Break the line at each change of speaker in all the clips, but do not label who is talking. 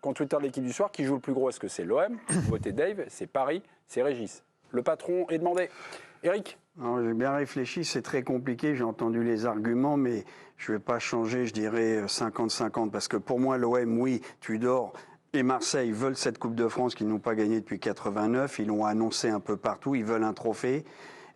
compte Twitter de l'équipe du soir, qui joue le plus gros? Est-ce que c'est l'OM? Votez Dave, c'est Paris, c'est Régis. Le patron est demandé. Eric?
J'ai bien réfléchi, c'est très compliqué, j'ai entendu les arguments, mais je ne vais pas changer, je dirais 50-50, parce que pour moi, l'OM, oui, Tudor et Marseille veulent cette Coupe de France qu'ils n'ont pas gagnée depuis 89, ils l'ont annoncé un peu partout, ils veulent un trophée,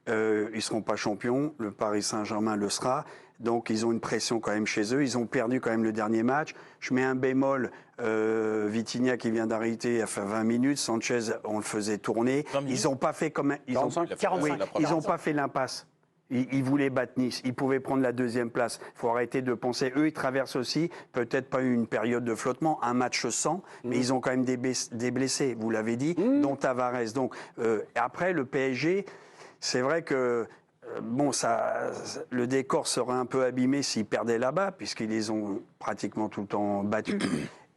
ils ne seront pas champions, le Paris Saint-Germain le sera, donc ils ont une pression quand même chez eux, ils ont perdu quand même le dernier match, je mets un bémol, Vitinha qui vient d'arrêter à faire 20 minutes, Sanchez on le faisait tourner, ils n'ont pas fait comme ils ont pas fait l'impasse. Ils voulaient battre Nice, ils pouvaient prendre la deuxième place. Il faut arrêter de penser, eux ils traversent aussi, peut-être pas une période de flottement, un match sans, mais ils ont quand même des blessés, vous l'avez dit, dont Tavares. Donc après le PSG, c'est vrai que bon, le décor serait un peu abîmé s'ils perdaient là-bas, puisqu'ils les ont pratiquement tout le temps battus.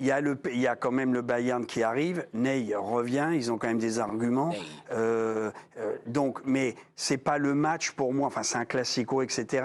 Il y a quand même le Bayern qui arrive, Ney revient, ils ont quand même des arguments. Donc, mais c'est pas le match pour moi. Enfin, c'est un classico, etc.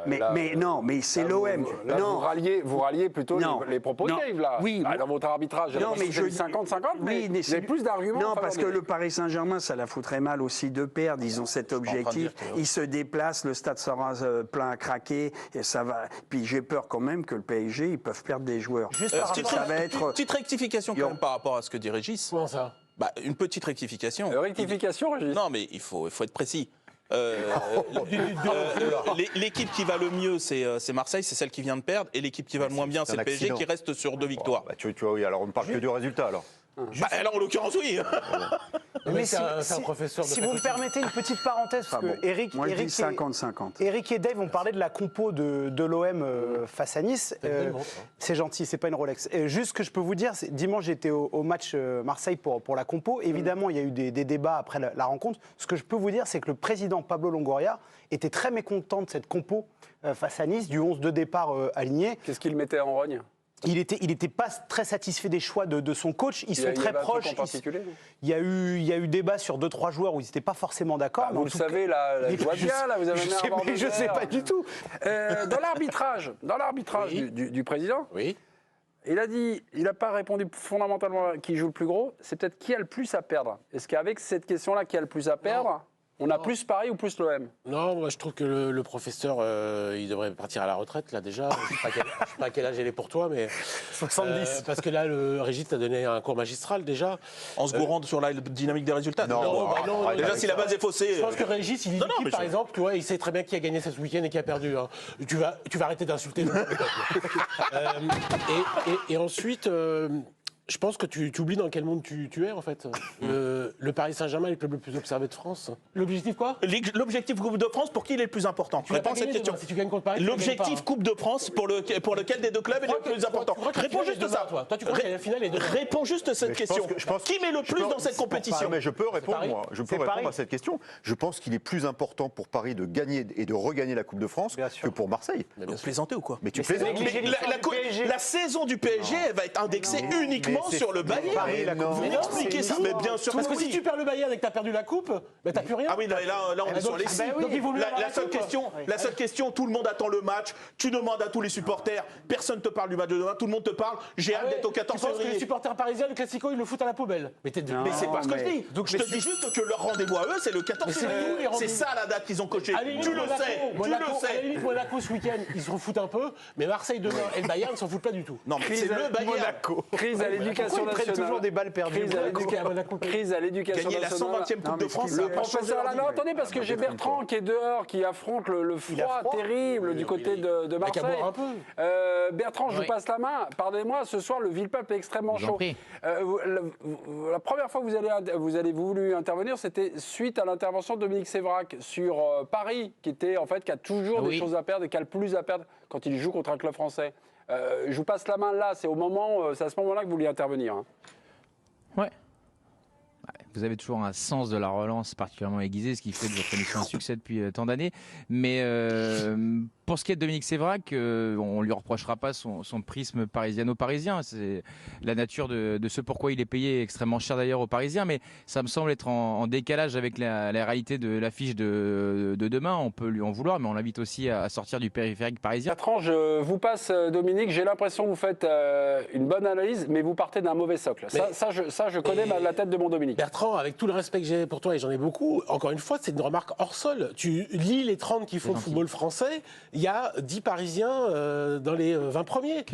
Mais c'est l'OM.
Non, vous ralliez plutôt les propos de Dave là.
Oui.
Dans votre arbitrage, je dis 50-50, mais vous avez plus d'arguments.
Non, parce que le Paris Saint-Germain, ça la foutrait mal aussi de perdre. Ils ont cet objectif. Ils se déplacent, le stade sera plein à craquer, et ça va. Puis j'ai peur quand même que le PSG, ils peuvent perdre des joueurs.
Petite rectification quand même par rapport à ce que dit Régis.
Comment ça?
Une petite rectification.
Rectification, Régis?
Non, mais il faut être précis. L'équipe qui va le mieux, c'est Marseille, c'est celle qui vient de perdre. Et l'équipe qui va le moins bien, c'est le PSG qui reste sur 2 victoires.
Tu vois, oui, alors on ne parle que du résultat alors.
Alors en l'occurrence, oui.
Mais c'est un professeur de
si vous me permettez une petite parenthèse, parce que Eric,
moi je dis 50-50.
Eric et Dave ont parlé de la compo de l'OM face à Nice. C'est gentil, c'est pas une Rolex. Juste ce que je peux vous dire, dimanche j'étais au match Marseille pour la compo. Évidemment, il y a eu des débats après la rencontre. Ce que je peux vous dire, c'est que le président Pablo Longoria était très mécontent de cette compo face à Nice, du 11 de départ aligné.
Qu'est-ce qu'il mettait en rogne?
Il était pas très satisfait des choix de son coach. Ils sont très proches. Il y a eu débat sur 2-3 joueurs où ils n'étaient pas forcement d'accord.
Vous le savez, la Guadia, là, vous avez
je sais pas du tout.
Dans l'arbitrage du président,
oui.
Il n'a pas répondu fondamentalement qui joue le plus gros. C'est peut-être qui a le plus à perdre. Est-ce qu'avec cette question-là, qui a le plus à perdre, on a plus Paris ou plus l'OM?
Non, moi je trouve que le professeur, il devrait partir à la retraite là déjà. Je sais pas à quel âge il est pour toi, mais
70.
Parce que là, le Régis t'a donné un cours magistral déjà.
En se gourant sur la dynamique des résultats.
Non,
déjà si la base est faussée.
Je pense que Régis, il dit par exemple, tu vois, il sait très bien qui a gagné ce week-end et qui a perdu. Hein. Tu vas arrêter d'insulter le peuple. Et ensuite. Je pense que tu oublies dans quel monde tu es, en fait. Le Paris Saint-Germain est le club le plus observé de France. L'objectif quoi?
L'objectif Coupe de France, pour qui il est le plus important? Réponds à cette question.
Si tu gagnes contre Paris,
l'objectif Coupe de France, pour lequel des deux clubs est le plus important? Réponds juste ça.
Toi, tu crois que la finale est demain?
Réponds juste cette question. Qui met le plus dans cette compétition?
Mais je peux répondre, moi. Je peux répondre à cette question. Je pense qu'il est plus important pour Paris de gagner et de regagner la Coupe de France que pour Marseille.
Mais vous plaisantez ou quoi?
Mais tu plaisantes.
La saison du PSG, elle va être indexée uniquement sur le Bayern. Vous m'expliquez ça? Mais bien sûr.
Parce que si tu perds le Bayern et que tu as perdu la coupe, mais t'as plus rien.
Ah oui, là on est sur les signes. La seule question, tout le monde attend le match. Tu demandes à tous les supporters. Personne te parle du match de demain. Tout le monde te parle. J'ai hâte d'être au 14 février.
Tu penses que les supporters parisiens, le Classico, ils le foutent à la poubelle?
Mais c'est pas ce que je dis. Donc je te dis juste que leur rendez-vous à eux, c'est le 14 février. C'est ça la date qu'ils ont cochée. Tu le sais. Tu le sais.
À la limite, Monaco ce week-end, ils s'en foutent un peu. Mais Marseille demain et le Bayern ne s'en foutent pas du tout.
Non, mais c'est le Bayern.
Crise à l'éducation nationale.
Toujours des balles perdues.
Crise à l'éducation
nationale. Gagner la 120e Coupe de France.
Le professeur là, non, attendez, parce que j'ai Bertrand qui est dehors, qui affronte le froid terrible du côté de Marseille. Bertrand, je vous passe la main. Pardonnez-moi, ce soir, le Villepeuple est extrêmement chaud. La première fois que vous avez voulu intervenir, c'était suite à l'intervention de Dominique Sévrac sur Paris, qui a toujours des choses à perdre et qui a le plus à perdre quand il joue contre un club français. Je vous passe la main là, c'est à ce moment-là que vous vouliez intervenir. Hein.
Ouais. Vous avez toujours un sens de la relance particulièrement aiguisé, ce qui fait de votre émission un succès depuis tant d'années. Mais pour ce qui est de Dominique Sévrac, on lui reprochera pas son prisme parisiano-parisien. C'est la nature de ce pourquoi il est payé extrêmement cher d'ailleurs aux Parisiens, mais ça me semble être en décalage avec la réalité de l'affiche de demain. On peut lui en vouloir, mais on l'invite aussi à sortir du périphérique parisien.
Bertrand, je vous passe, Dominique. J'ai l'impression que vous faites une bonne analyse, mais vous partez d'un mauvais socle. Ça, je connais la tête de mon Dominique.
Bertrand, avec tout le respect que j'ai pour toi, et j'en ai beaucoup, encore une fois, c'est une remarque hors sol. Tu lis les 30 qui font le football français, il y a 10 Parisiens dans les 20 premiers.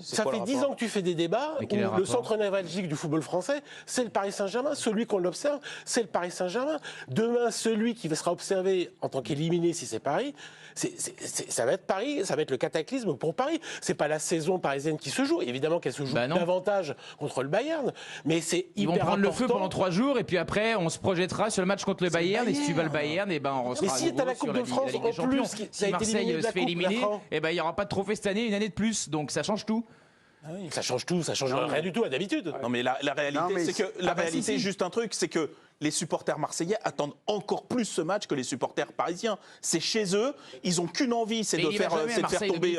Ça fait 10 ans que tu fais des débats où le centre névralgique du football français, c'est le Paris Saint-Germain. Celui qu'on l'observe, c'est le Paris Saint-Germain. Demain, celui qui sera observé en tant qu'éliminé, si c'est Paris, ça va être Paris, ça va être le cataclysme pour Paris. C'est pas la saison parisienne qui se joue. Évidemment qu'elle se joue davantage contre le Bayern, mais c'est hyper important.
Ils vont prendre le feu pendant 3 jours et puis après on se projettera sur le match contre le Bayern. Et si tu vas le Bayern, et ben on sera.
Mais si tu as la Coupe de France en plus,
si Marseille se fait éliminer, et ben il y aura pas de trophée cette année, une année de plus, donc ça change tout.
Ah oui, ça change tout, ça change rien du tout à d'habitude.
Non mais la réalité, c'est que la réalité, juste un truc, c'est que les supporters marseillais attendent encore plus ce match que les supporters parisiens. C'est chez eux, ils n'ont qu'une envie, c'est de faire tomber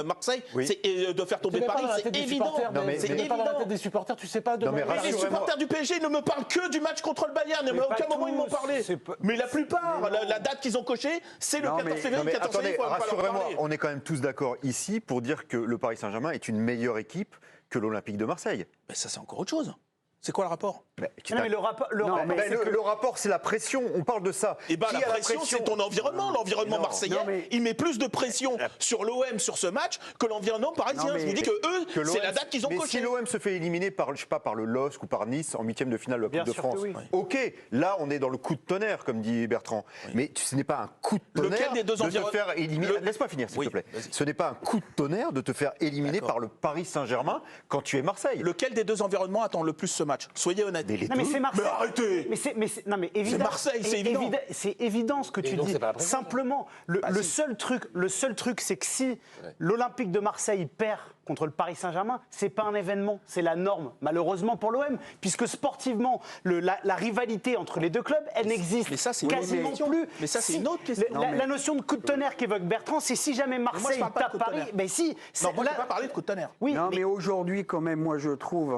Marseille, de faire tomber Paris. C'est évident.
C'est évident. Dans la tête des supporters, tu sais pas de.
Les supporters du PSG ne me parlent que du match contre le Bayern. À aucun moment ils m'ont parlé. Mais la plupart, la date qu'ils ont cochée, c'est le 14 février.
Attendez, rassurez-moi, on est quand même tous d'accord ici pour dire que le Paris Saint-Germain est une meilleure équipe que l'Olympique de Marseille.
Mais ça, c'est encore autre chose. C'est quoi le rapport?
Le rapport, c'est la pression. On parle de ça.
Et la pression, c'est ton environnement. L'environnement marseillais, il met plus de pression sur l'OM sur ce match que l'environnement parisien. Je vous dis que eux, c'est la date qu'ils ont cochée.
Mais si l'OM se fait éliminer par, je sais pas, par le LOSC ou par Nice en 8e de finale de la Coupe de France, ok, là on est dans le coup de tonnerre, comme dit Bertrand. Mais ce n'est pas un coup de tonnerre de te faire éliminer. Laisse-moi finir, s'il te plaît. Ce n'est pas un coup de tonnerre de te faire éliminer par le Paris Saint-Germain quand tu es Marseille.
Lequel des deux environnements attend le plus ce match? Soyez honnête.
Mais c'est Marseille.
Mais arrêtez.
C'est
Marseille, c'est évident.
C'est évident ce que tu dis. Simplement, le seul truc, c'est que si l'Olympique de Marseille perd contre le Paris Saint-Germain, c'est pas un événement, c'est la norme, malheureusement pour l'OM, puisque sportivement, la rivalité entre les deux clubs, elle n'existe quasiment plus.
Mais ça, c'est une autre question.
La notion de coup de tonnerre qu'évoque Bertrand, c'est si jamais Marseille tape Paris.
Mais si. Non, moi, je n'ai pas parlé de coup de tonnerre.
Oui, non, mais aujourd'hui, quand même, moi, je trouve,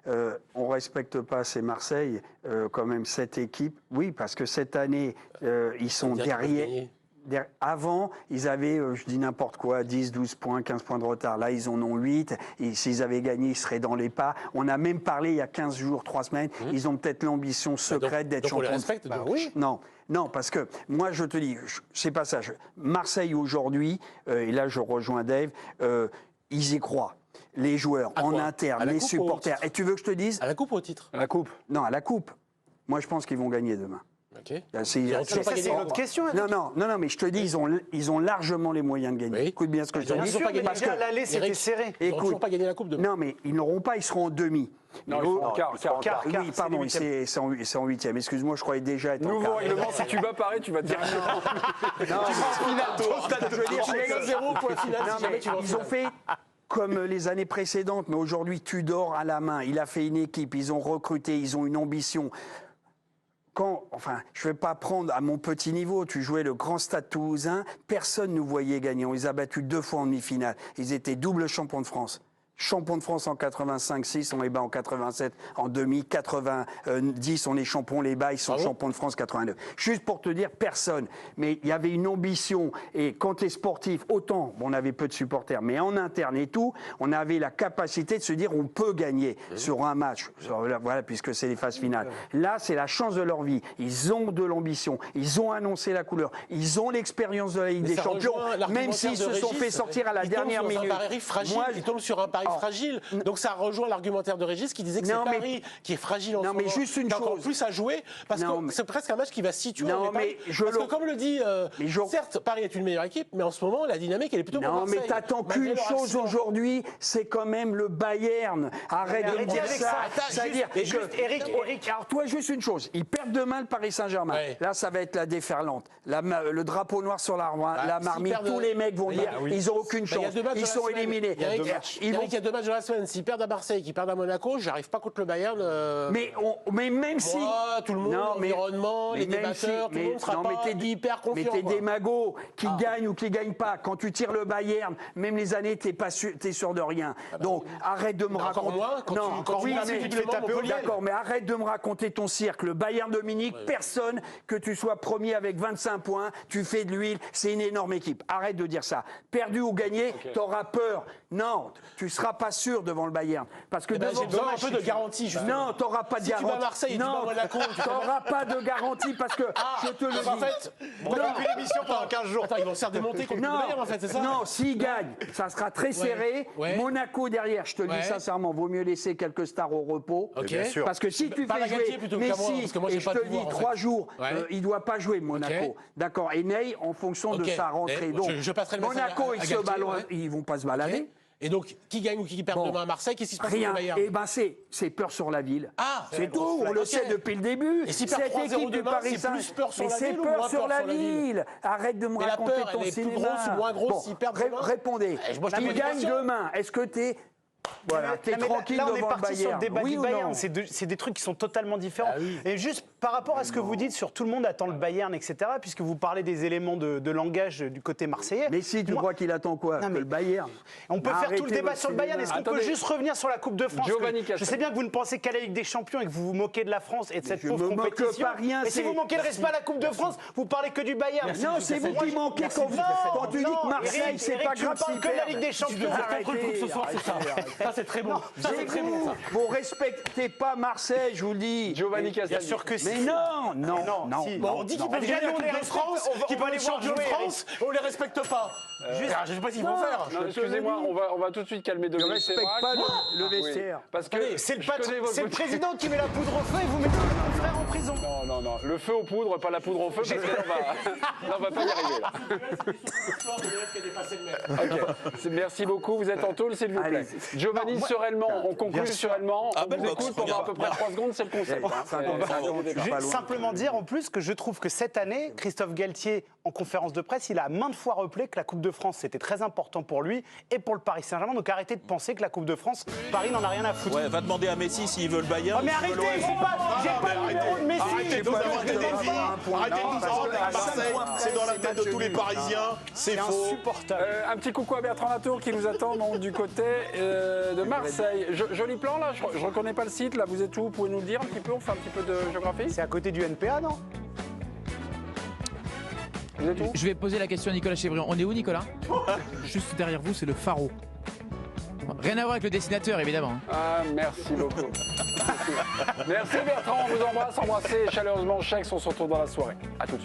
on ne respecte pas assez Marseille, quand même, cette équipe. Oui, parce que cette année, ils sont derrière. Avant, ils avaient, je dis n'importe quoi, 10, 12 points, 15 points de retard. Là, ils en ont 8. Et s'ils avaient gagné, ils seraient dans les pas. On a même parlé il y a 15 jours, 3 semaines. Ils ont peut-être l'ambition secrète d'être champion.
On les respecte,
oui.
Non, parce que moi, je te dis, c'est pas ça. Marseille, aujourd'hui, et là, je rejoins Dave, ils y croient. Les joueurs, en interne, les supporters. Et tu veux que je te dise?
À la coupe ou au titre?
À la coupe.
Non, à la coupe. Moi, je pense qu'ils vont gagner demain.
Okay.
C'est une
autre question.
Non, mais je te dis, ils ont largement les moyens de gagner.
Oui.
Écoute bien ce que je te dis.
Parce que l'aller, c'était serré.
Ils n'ont toujours pas gagné la coupe demain.
Non, mais ils n'auront pas, ils seront en demi.
Non, ils seront en quart.
Oui, pardon, c'est en 8e. Excuse-moi, je croyais déjà être en quart.
Nouveau règlement, si tu bats Paris, tu vas te dire.
Ils ont fait comme les années précédentes, mais aujourd'hui, Tudor à la main. Il a fait une équipe, ils ont recruté, ils ont une ambition. Je ne vais pas prendre à mon petit niveau, tu jouais le grand Stade Toulousain, personne ne nous voyait gagner. On les a battus 2 fois en demi-finale. Ils étaient double champions de France. Champion de France en 85-6, on les bat en 87, en demi, 90, on est champion, les bat, ils sont champions de France 89. Juste pour te dire, personne. Mais il y avait une ambition, et quand les sportifs, autant, on avait peu de supporters, mais en interne et tout, on avait la capacité de se dire, on peut gagner sur un match, voilà, puisque c'est les phases finales. Là, c'est la chance de leur vie. Ils ont de l'ambition, ils ont annoncé la couleur, ils ont l'expérience de la Ligue des Champions, même s'ils se sont fait sortir à la dernière minute.
Ils tombent sur un pari fragile. Donc ça rejoint l'argumentaire de Régis qui disait que c'est Paris qui est fragile en ce moment.
Non, mais juste une chose.
Encore plus à jouer parce que c'est presque un match qui va se situer. Parce que comme le dit, certes, Paris est une meilleure équipe, mais en ce moment, la dynamique, elle est plutôt pour Marseille.
Non, mais t'attends qu'une chose aujourd'hui, c'est quand même le Bayern. Arrête de dire ça. C'est-à-dire Eric, alors toi, juste une chose. Ils perdent demain le Paris Saint-Germain. Là, ça va être la déferlante. Le drapeau noir sur la marmite. Tous les mecs vont dire, ils n'ont aucune chance. Ils sont éliminés. Ils vont
qu'il y a 2 matchs de la semaine. S'ils perdent à Marseille, qu'ils perdent à Monaco, j'arrive pas contre le Bayern.
Mais même si.
Tout le monde, l'environnement, les débatteurs, tout le monde sera pas hyper confiant.
Mais t'es démago, qui gagne ou qui gagne pas. Quand tu tires le Bayern, même les années, t'es sûr de rien. Donc arrête de me raconter.
Encore moins quand tu fais taper au
D'accord, mais arrête de me raconter ton cirque. Le Bayern de Munich, personne, que tu sois premier avec 25 points, tu fais de l'huile, c'est une énorme équipe. Arrête de dire ça. Perdu ou gagné, t'auras peur. Non, tu seras pas sûr devant le Bayern. Parce que
j'ai besoin un peu de garantie. Justement.
Non, t'auras pas de garantie.
Si tu vas à Marseille, tu vas à Monaco,
t'auras pas de garantie parce que je te le dis.
En fait, on a plus l'émission pendant 15 jours. Attends, ils vont se faire démonter contre le Bayern, en fait, c'est ça?
Non, s'ils gagnent, ça sera très serré. Monaco derrière, je te le dis sincèrement, vaut mieux laisser quelques stars au repos.
Bien sûr.
Parce que si tu fais jouer Messi, et je te le dis, 3 jours, il ne doit pas jouer Monaco. D'accord. Et Ney, en fonction de sa rentrée. Donc, Monaco, ils ne vont pas se balader.
Et donc, qui gagne ou qui perd demain à Marseille, qu'est-ce qui se passe
Rien.
au Bayern?
Eh ben c'est peur sur la ville. C'est tout, on le sait depuis le début.
Et si cette équipe du Paris Saint-Germain, c'est plus peur sur la ville ou moins peur sur la ville?
Arrête de me raconter ton cinéma.
Plus grosse ou moins grosse s'ils perdent demain?
Répondez. Ils gagnent demain. Est-ce que t'es... Voilà, t'es tranquille devant le Bayern.
Là, on est parti sur le débat du Bayern. C'est des trucs qui sont totalement différents. Et juste par rapport à ce que vous dites sur tout le monde attend le Bayern, etc., puisque vous parlez des éléments de langage du côté marseillais.
Mais si, tu crois qu'il attend quoi? Que le Bayern?
On peut faire tout le débat sur le Bayern. Est-ce qu'on peut juste revenir sur la Coupe de France? Je sais bien que vous ne pensez qu'à la Ligue des Champions et que vous vous moquez de la France et de cette pauvre compétition. Mais si vous manquez le respect à la Coupe de France, vous parlez que du Bayern.
Non, c'est vous qui manquez quand tu dis que Marseille, c'est pas grave.
Tu parles que de la Ligue des Champions.
Contre le foot ce soir, c'est ça. Ça, c'est très bon.
Vous respectez pas Marseille, je vous le dis.
Giovanni Castaldi.
Bien sûr que si.
Mais non.
On dit qu'ils peuvent gagner la Coupe de France, qu'ils peuvent aller champions de France, on les respecte pas. Je sais pas ce qu'ils vont faire.
Excusez-moi, on va tout de suite calmer Dominique Sévrac.
Je respecte pas le vestiaire.
Parce que
c'est le président qui met la poudre au feu et vous mettez votre frère en prison.
Non. Le feu aux poudres, pas la poudre au feu, parce que là, on va pas y arriver. Là. Merci beaucoup. Vous êtes en tôle, s'il vous plaît. Giovanni, sereinement, on conclut sereinement. On vous écoute pendant à peu près 3 secondes, c'est le concept.
Je vais simplement dire en plus que je trouve que cette année, Christophe Galtier, en conférence de presse, il a maintes fois rappelé que la Coupe de France, c'était très important pour lui et pour le Paris Saint-Germain. Donc arrêtez de penser que la Coupe de France, Paris n'en a rien à foutre.
Ouais, va demander à Messi s'il veut le Bayern.
Oh, mais arrêtez, j'ai pas le numéro de Messi.
Arrêtez de nous avoir des défis. Arrêtez de nous avoir des Marseille. C'est dans la tête de tous les Parisiens. C'est faux.
Insupportable.
Un petit coucou à Bertrand Latour qui nous attend donc, du côté de Marseille. Joli plan là, je reconnais pas le site. Là, vous êtes où? Vous pouvez nous le dire un petit peu? On fait un petit peu de géographie.
C'est à côté du NPA, non?
Vous êtes où?
Je vais poser la question à Nicolas Chevrillon. On est où, Nicolas? Juste derrière vous, c'est le Pharo. Rien à voir avec le dessinateur, évidemment.
Ah, merci beaucoup. Merci Bertrand, on vous embrasse. Embrassez chaleureusement Chex, on se retrouve dans la soirée. À tout de suite.